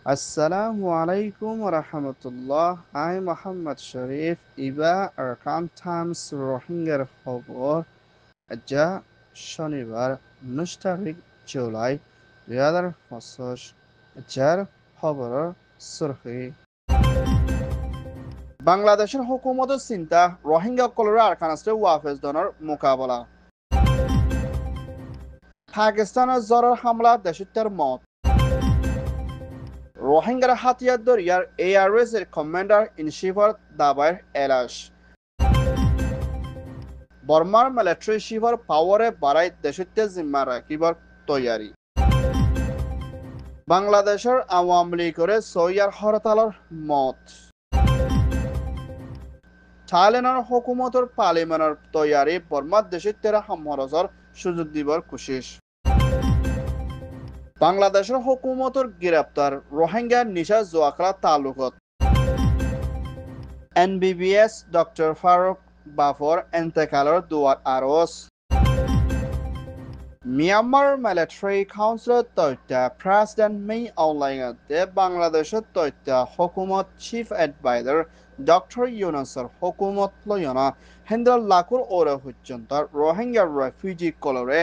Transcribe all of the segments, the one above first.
Assalamu alaikum wa rahmatullah. I'm Muhammad Sharif. Iba Arkan Times Rohingya খবর যা শনিবার 19 তারিখ জুলাই 2025 যার খবরের সুরখি বাংলাদেশের হুকুমতের চিন্তা রোহিঙ্গা কলরা আরকানাস্টে ওয়াফেজ দনের মোকাবেলা পাকিস্তানের জরর হামলা দেশত্বের মত রোহিঙ্গার হাতিয়ার দরিয়ার ARS এর কমান্ডার ইন চিফর দাবায় এলাশ বর্মার মিলিটারি চিফর পাওয়ারে বাড়াই দেশত্বে জিম্মা রাখিবার তৈয়ারি বাংলাদেশের আওয়ামী লীগের সৈয়ার হরতালর মত থাইল্যান্ডের হুকুমতের পার্লিমেন্টের তৈয়ারি বর্মার দেশত্বের হামরজর সুযোগ দিবার কোশিশ বাংলাদেশের হুকুমতের গ্রেপ্তার রোহিঙ্গা নিশা জোয়াকরা তালুকত NBBS ডক্টর ফারুক বাফর এন্তেকালের দুয়ার আরজ মিয়ানমার মিলিটারি কাউন্সিলের তথ্য প্রেসিডেন্ট মি আউলাইতে বাংলাদেশের তথ্য হুকুমত চিফ এডভাইজার ডক্টর ইউনুসের হুকুমত লয়না হেন্দ্র লাকুর ওরে পর্যন্ত রোহিঙ্গা রেফিউজি কলরে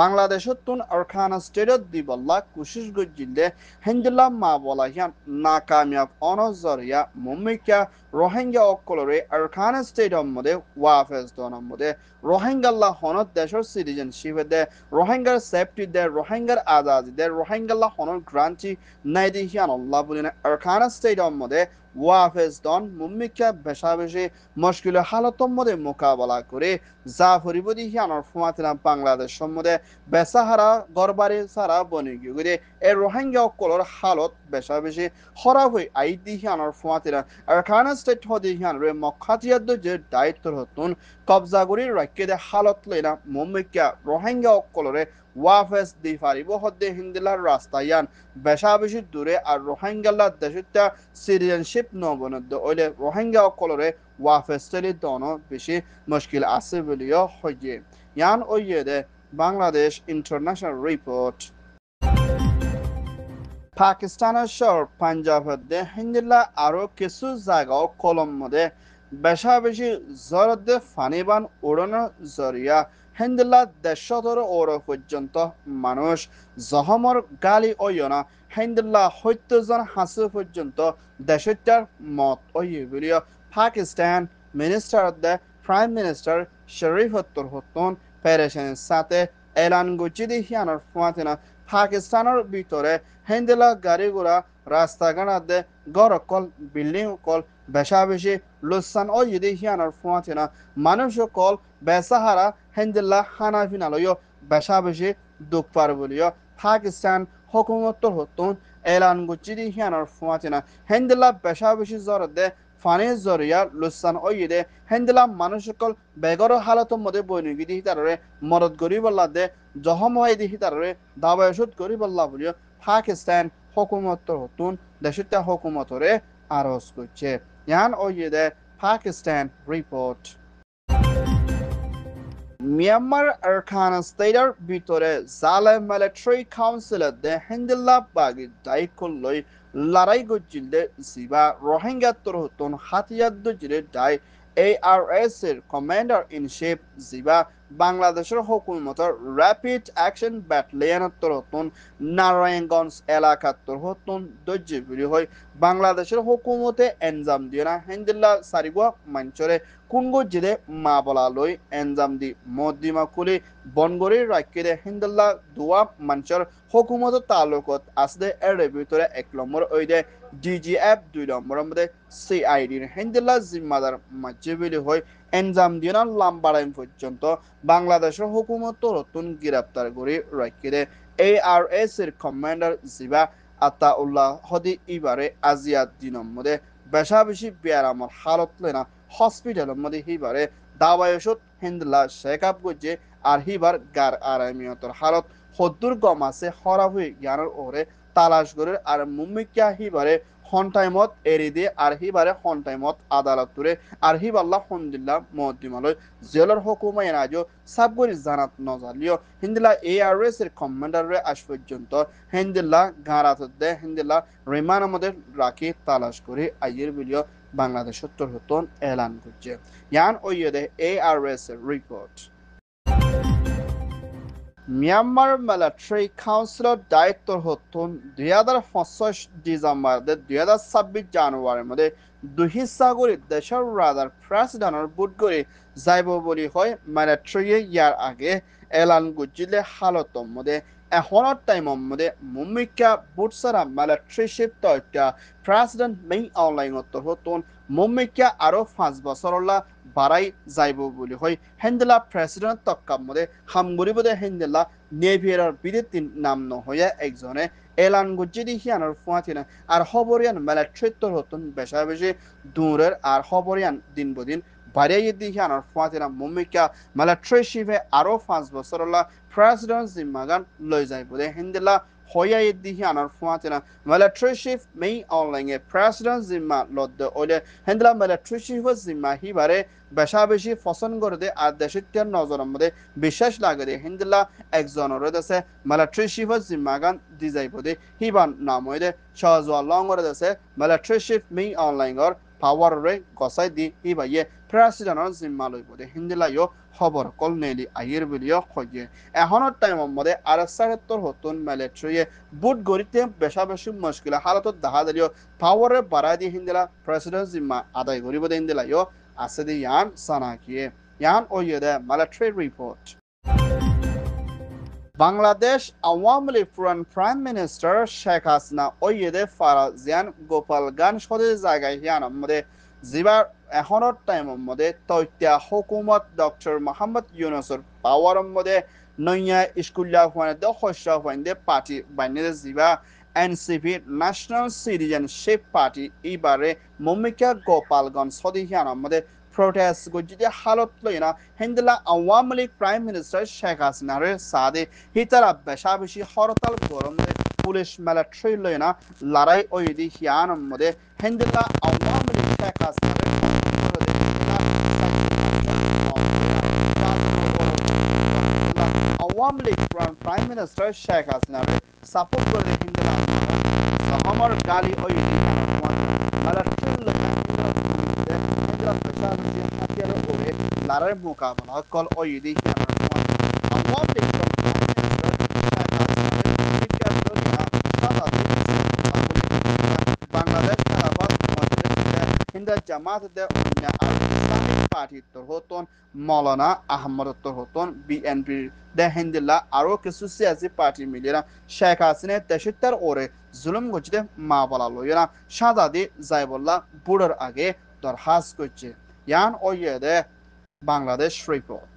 বাংলাদেশের তুন আরকানা স্টেটত দিবল্লা কুশিশ গজিলে হেন্দিল্লা মা বলাহিয়ান নাকামিয়াব অনজরিয়া মুম্মিকা রোহিঙ্গা অকলরে আরকানা স্টেটর মধ্যে ওয়াফেজ দনের মধ্যে রোহিঙ্গাল্লা হনত দেশের সিটিজেনশিপ দে রোহিঙ্গার সেফটি দে রোহিঙ্গার আজাদি দে রোহিঙ্গাল্লা হনত গ্রান্টি নাই দিহিয়ান আল্লাহ বলিন আরকানা স্টেটর মধ্যে ওয়াফেজ দন মুম্মিকা বেশাবেশি মুশকিল হালতর মধ্যে মোকাবেলা করে জাফরিবদি হিয়ানর ফুমাতিনা বাংলাদেশ সম্বন্ধে বেসাহারা গরবারি সারা বনিগি করে এই রোহিঙ্গা অকলর হালত বেশাবেশি খরাব হয়ে আইদি হিয়ানর ফুমাতিনা আরকানা স্টেট হদি হিয়ানরে মখাতিয়াদ্দ যে দায়িত্বর হতুন কবজা করি রাখকে দে হালত লেনা মুম্মিকা রোহিঙ্গা অকলরে ওয়াফেস দি ফারিব হদ্দে হিন্দিলার রাস্তায়ান বেশাবেশি দূরে আর রোহিঙ্গাল্লা দেশটা সিটিজেনশিপ নবনদ্দ ওইলে রোহিঙ্গা অকলরে ওয়াফেস্টেলি দনো বেশি মুশকিল আছে বলিও হইয়ে ইয়ান ওইয়ে দে বাংলাদেশ ইন্টারন্যাশনাল রিপোর্ট পাকিস্তানের শহর পাঞ্জাবের দে হিন্দিলা আরো কিছু জায়গা কলম মধ্যে বেশাবেশি জরদে ফানিবান উড়ানোর জরিয়া হিন্দিলা দেশতর ওর পর্যন্ত মানুষ জহমর গালি ওয়না হিন্দিল্লা 70 জন হাসু পর্যন্ত দেশটার মত ওয়ে বলিও পাকিস্তান মিনিস্টার দে প্রাইম মিনিস্টার শরীফুত্তর হতুন পেরেশানের সাথে এলান গুচিদি হিয়ানোর ফুয়াতিনা পাকিস্তানের ভিতরে হেন্দিলা গাড়িগুড়া রাস্তাঘাটে গড়কল বিল্ডিং কল বেশাবেশি লুসান ও ইদি হিয়ানোর ফুয়াতিনা মানুষ কল বেসাহারা হেন্দিল্লা হানা ফিনালয় বেশাবেশি দুঃখ পার বলিও পাকিস্তান হুকুমতর হতুন এলান গুচিদি হিয়ানোর ফুয়াতিনা হেন্দিল্লা বেশাবেশি জরদে ফানির জরিয়া লুসান ওইদে হেন্দিলা মানুষ সকল বেগর হালতর মধ্যে বৈনিকি দিহি তারে মদত গরিবল্লা দে জহম হয় দিহি তারে দাবায়সুদ গরিবল্লা বলিও পাকিস্তান হুকুমতর হতুন দেশটা হুকুমতরে আরজ করছে ইয়ান ওইদে পাকিস্তান রিপোর্ট মিয়ানমার আরকানা স্টেটের ভিতরে জালে মিলিটারি কাউন্সিলত দে হিন্দিল্লা বাগি দায়িত্ব লই লড়াই গজিলে জিবা রোহিঙ্গা তরহতন হাতিয়াদ্দ জিলে দায় ARS এর কমান্ডার ইন চিফ জিবা বাংলাদেশের হুকুমতের র্যাপিড অ্যাকশন ব্যাটালিয়নের তরহতন নারায়ণগঞ্জ এলাকার তরহতন দজ্জিবিলি হয় বাংলাদেশের হুকুমতে এনজাম দিয়ে না হিন্দিল্লা সারিগুয়া মঞ্চরে কুনগো জিলে মা বলা লই এনজাম দি মদ্দিমা কুলি বনগরির রাখিদে হিন্দাল্লা দুয়া মঞ্চর হুকুমত তালুকত আসদে এর ভিতরে 1 নম্বর ওইদে DGF 2 নম্বর মধ্যে CID হিন্দাল্লা জিম্মাদার মাজিবিলি হয় এনজাম দিনা লাম্বারাইম পর্যন্ত বাংলাদেশের হুকুমত নতুন গ্রেপ্তার করে রাখিদে ARS এর কমান্ডার জিবা আতাউল্লাহ হদি ইবারে আজিয়া 2 নম্বরে বেশাবেশি বিয়ারামর হালত লেনা হসপিটালের মধ্যে হিবারে দাওয়ায়সত হিন্দলা শেক আপ গজে আর হিবার গার আরামিয়তর হালত হদ্দুর গম আছে হরা হয়ে জ্ঞানের ওরে তালাশ করে আর মুমিকা হিবারে হন্টাইমত এরি দিয়ে আর হিবারে হন্টাইমত আদালত তুরে আর হিবাল্লাহ হন্দিল্লাহ মদ্দিমালয় জেলার হুকুমায় রাজো সাবগরি জানাত নজালিও হিন্দিলা এআরএস এর কমান্ডারে আজ পর্যন্ত হিন্দিল্লাহ গারাত দে হিন্দিল্লাহ রিমান্ড আমাদের রাখি তালাশ করে আইয়ের বিলিও বাংলাদেশ উত্তর হতন এলান করছে ইয়ান ওইদে এআরএস রিপোর্ট মিয়ানমার মিলিটারি কাউন্সিলের দায়িত্ব হতন 2025 ডিসেম্বর 2026 জানুয়ারির মধ্যে দুহিসাগরি দেশের রাজার প্রেসিডেন্টের বুট করে যাইব বলি হয় মিলিটারি ইয়ার আগে এলান গুজিলে হালতর মধ্যে এখনের টাইমের মধ্যে মুমিকা বুটসারা মিলিটারি শিপ তৈটা প্রেসিডেন্ট মেই অনলাইন উত্তর হতন মুমিকা আরো 5 বছরলা বাড়াই যাইব বলি হয় হেন্দেলা প্রেসিডেন্ট তক্কার মধ্যে হামগুড়ি হেন্দেলা নেভিয়ার বিদেতিন নাম নহয়ে একজনে এলান গুজিদি হিয়ানোর ফুয়াতিনা আর খবরিয়ান মিলিটারিত্বর হতন বেশা বেশি দূরের আর খবরিয়ান দিন বদিন বাড়িয়ে দি হিয়ানোর ফুয়াতিনা মুমিকা মিলিটারি শিপে আরো 5 বছরলা প্রেসিডেন্ট জিম্মাগান লই যাইব দে হেন্দেলা হইয়া দি হিয়ানোর ফুয়াতিনা মিলিটারি শিপ মেই অনলাইনে প্রেসিডেন্ট জিম্মা লদ্দে ওলে হেন্দেলা মিলিটারি শিপের জিম্মা হিবারে বেশা বেশি পছন্দ করে দে আর দেশের নজরের মধ্যে বিশ্বাস লাগে দে হিন্দিল্লা একজনের দেশে মিলিটারি শিপের জিম্মাগান দি যাইব দে হিবান নাম হয়ে দে সহজওয়াল লঙ্গরে দেশে মিলিটারি শিপ মি অনলাইনর পাওয়ার রে গসাই দি হিবাইয়ে প্রেসিডেন্টের জিম্মা লইব দে হিন্দিল্লা ইয় খবর কল নেলি আইয়ের বিলিও খয়ে এখনের টাইমের মধ্যে আর ৭৭ হতুন মিলিটারি বুট গড়িতে বেশা বেশি মুশকিল হালতত দেখা দিলিও পাওয়ারে বাড়াই দি হিন্দিলা প্রেসিডেন্ট জিম্মা আদায় করিব দে হিন্দিল্লা ইয় আসদি ইয়ান সানাকিয়ে ইয়ান ওইদে মিলিটারি রিপোর্ট বাংলাদেশ আওয়ামী লীগ পুরান প্রাইম মিনিস্টার শেখ হাসিনা ওইদে ফারাজিয়ান গোপালগঞ্জ সদে জায়গায় হিয়ান মধ্যে জিবার এখনের টাইমের মধ্যে তৈত্যা হুকুমত ডক্টর মোহাম্মদ ইউনুসের পাওয়ারের মধ্যে নইয়া স্কুলিয়া হওয়ানে হস্য হওয়ানে পার্টি বানিয়ে জিবা এনসিপি ন্যাশনাল সিটিজেনশিপ পার্টি এবারে মুমিকা গোপালগঞ্জ সদে হিয়ান মধ্যে প্রোটেস্ট গুজিতে হালত লইনা হিন্দলা আওয়ামী লীগ প্রাইম মিনিস্টার শেখ হাসিনার সাদে হিতারা বেশা বেশি হরতাল গরম পুলিশ মিলিটারি লইনা লড়াই ওইদি হিয়ান মধ্যে হিন্দলা আওয়ামী লীগ শেখ হাসিনার আওয়ামী লীগ প্রাইম মিনিস্টার শেখ হাসিনার সাপোর্ট করে হিন্দলা আমার গালি ওইদি মিলিটারি লইনা লারের মোকাবেলা কল ওইদি আওয়ামী লীগ বাংলাদেশ হিন্দা জামাত পার্টি তোর হতন মৌলানা আহমদ তোর হতন বিএনপি দে হিন্দিল্লা আরো কিছু সিয়াসি পার্টি মিলিয়ে শেখ হাসিনা দেশের ওরে জুলুম গজিতে মা বলা লইয়া সাদা দি যাইবল্লা বুড়োর আগে দরখাস্ত করছে ইয়ান ওইদে বাংলাদেশ রিপোর্ট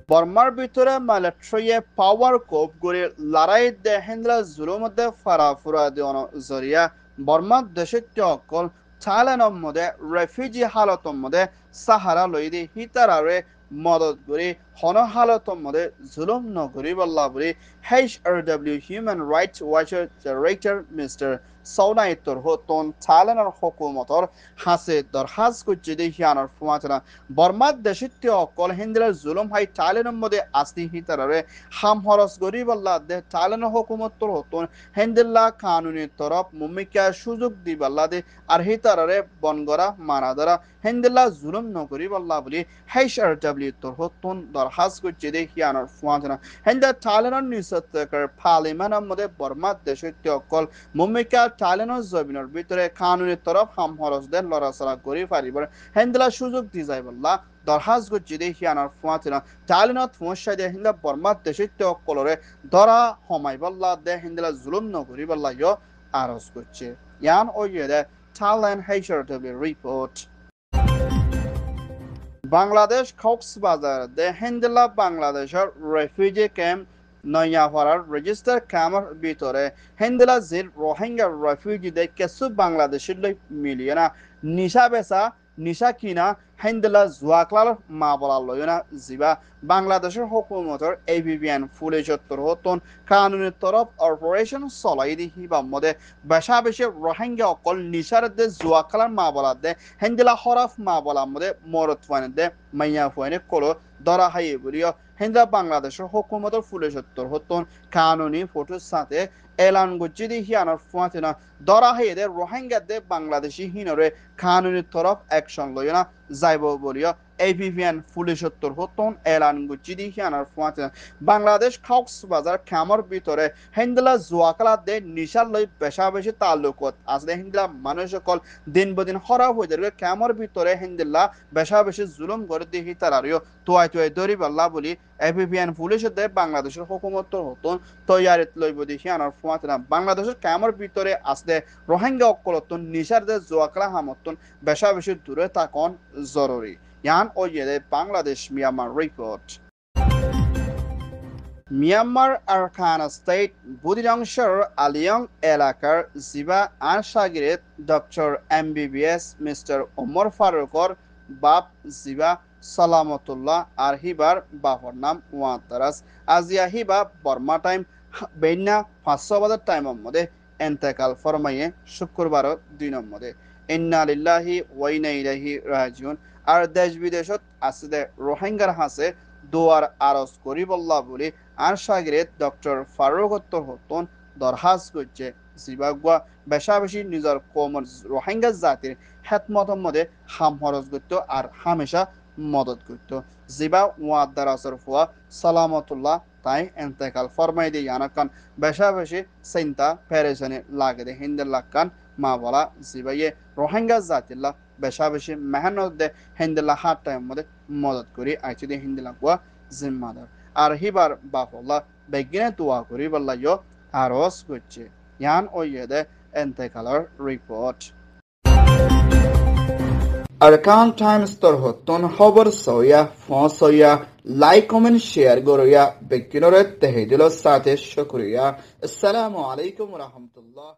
বর্মার ভিতরে মিলিটারি পাওয়ার কোপ করে লড়াই দে হিন্দলা জুলুমতে ফারাফুরা দেওয়ানো জরিয়া বর্মার দেশের অকল থাইল্যান্ডের মধ্যে রেফিউজি হালতের মধ্যে সাহারা লই দি হিতারারে মদত করে হন হালতের মধ্যে জুলুম নগরী বল্লা বলে HRW হিউম্যান রাইটস ওয়াচার ডাইরেক্টর মিস্টার সৌনাইতর হতন থাইল্যান্ডের হুকুমতর হাসে দরখাস্ত করছে দে হিয়ানোর ফুয়াতনা বর্মার দেশিত্য অকল হিন্দিলার জুলুম হাই থাইল্যান্ডের মধ্যে আসনি হিতারারে হাম হরস গরি বল্লা দে থাইল্যান্ডের হুকুমতর হতন হিন্দিল্লা কানুনি তরফ মুমিকা সুযোগ দি বল্লা দে আর হিতারারে বনগরা মানাদারা হিন্দিল্লা জুলুম নগরী বল্লা বলি HRW তোর হতন দরখাস্ত করছে দে হিয়ানোর ফুয়াতনা হিন্দা থাইল্যান্ডের নিউজতকার পার্লিমেন্টের মধ্যে বর্মার দেশিত্য অকল মুমিকা থাইল্যান্ডের জমিনের ভিতরে কানুনি তরফ হাম হরস দে লড়াচড়া করি পারিব হিন্দিলা সুযোগ দি যাই বল্লা দরখাস্ত করছে দে হিয়ানোর ফুয়াতনা থাইল্যান্ডত সমস্যা দে হিন্দা বর্মার দেশিত্য অকলরে ধরা হমাই বল্লা দে হিন্দিলা জুলুম নগরী বল্লা ইয় আরজ করছে ইয়ান ওইদে Thailand HRW report Bangladesh Cox's Bazar দে হিন্দিলা বাংলাদেশের রেফিউজি ক্যাম্প নয়াপাড়ার রেজিস্টার ক্যাম্পের ভিতরে হিন্দিলা জির রোহিঙ্গা রেফিউজি দে কিছু বাংলাদেশের মিলিয়ে না নিশা বেচা নিশা কিনা হেন্দেলা জুয়াকলার মা বলা লয়না জিবা বাংলাদেশের হুকুমতর এবিবিএন পুলিশত্তর হতন কানুনের তরফ অপারেশন চলাই দি হিবা মদে বেশা বেশি রোহিঙ্গা অকল নিশার দে জুয়াকলার মা বলা দে হেন্দেলা হরফ মা বলা মদে মরত ফানে দে মাইয়া ফানে কলো দরা হাই বলিও হেন্দা বাংলাদেশের হুকুমতর পুলিশত্তর হতন কানুনি ফটোর সাথে এলান গজ্জিদি হিয়ানোর ফুয়াতিনা দরা হাইয়ে দে রোহিঙ্গা দে বাংলাদেশি হিনরে কানুনি তরফ অ্যাকশন লয়না যাইব বলিও এবিভিএন পুলিশত্তর হতন এলান গজ্জিদি হিয়ানোর ফুয়াতিনা বাংলাদেশ কক্সবাজার খামর ভিতরে হেন্দলা জুয়াকালা দে নিশার লই বেশা বেশি তাল্লুকত আসলে হেন্দলা মানুষ সকল দিন বদিন হরা হয়ে যাবে খামর ভিতরে হেন্দলা বেশা বেশি জুলুম করে দিহি তারারিও তোয়াই তোয়াই দরি বাল্লা বলি এবিভিএন পুলিশের দে বাংলাদেশের হুকুমত হতন তৈয়ারিত লইব দেখি আনার ফুয়াতনা বাংলাদেশের কামর ভিতরে আসলে রোহিঙ্গা অকলতন নিশার দে জোয়াকলা হামতন বেশা বেশি দূরে থাকন জরুরি ইয়ান ও ইয়ে বাংলাদেশ মিয়ানমার রিপোর্ট মিয়ানমার আরকানা স্টেট বুদিরাংশের আলিয়ং এলাকার জিবা আনসাগিরেত ডক্টর এমবিবিএস মিস্টার ওমর ফারুকর বাপ জিবা সালামতুল্লাহ আর হিবার বাপর নাম ওয়াতারাস আজিয়া হিবা বর্মা টাইম বেন্যা 500 বাজার টাইমের মধ্যে এন্তেকাল ফরমাইয়ে শুক্রবার দিনের মধ্যে ইন্না লিল্লাহি ওয়া ইন্না ইলাইহি রাজিউন আর দেশ বিদেশত আছে রোহিঙ্গার হাসে দোয়ার আরজ করি বল্লা বলি আর সাগরেত ডক্টর ফারুকত্তর হতন দরহাজ করছে জিবাগুয়া বেশা বেশি নিজের কমর রোহিঙ্গা জাতির হেতমত মধ্যে হাম হরজ করত আর হামেশা মদত করত জিবা ওয়াদ্দার আসর ফুয়া সালামতুল্লাহ তাই এন্তেকাল ফরমাই দিয়ে আনাকান বেশা বেশি চিন্তা পেরেশানি লাগে দে হিন্দের লাগান মা বলা জিবাইয়ে রোহিঙ্গা জাতিল্লা বেশা বেশি মেহনত দে হিন্দিল্লা হাত টাইম মধ্যে মদত করি আইছি দে হিন্দিল্লা কুয়া জিম্মাদার আর হিবার বাফল্লা বেগিনে তোয়া করি বললা ইয়ো আরস করছে ইয়ান ও ইয়েদে এন্তেকালার রিপোর্ট আরকান টাইমস তর হতন খবর সয়া ফোন সয়া লাইক কমেন্ট শেয়ার গরয়া বেগিনরে তেহেদিল সাথে শুকরিয়া আসসালামু আলাইকুম ওয়া রাহমাতুল্লাহ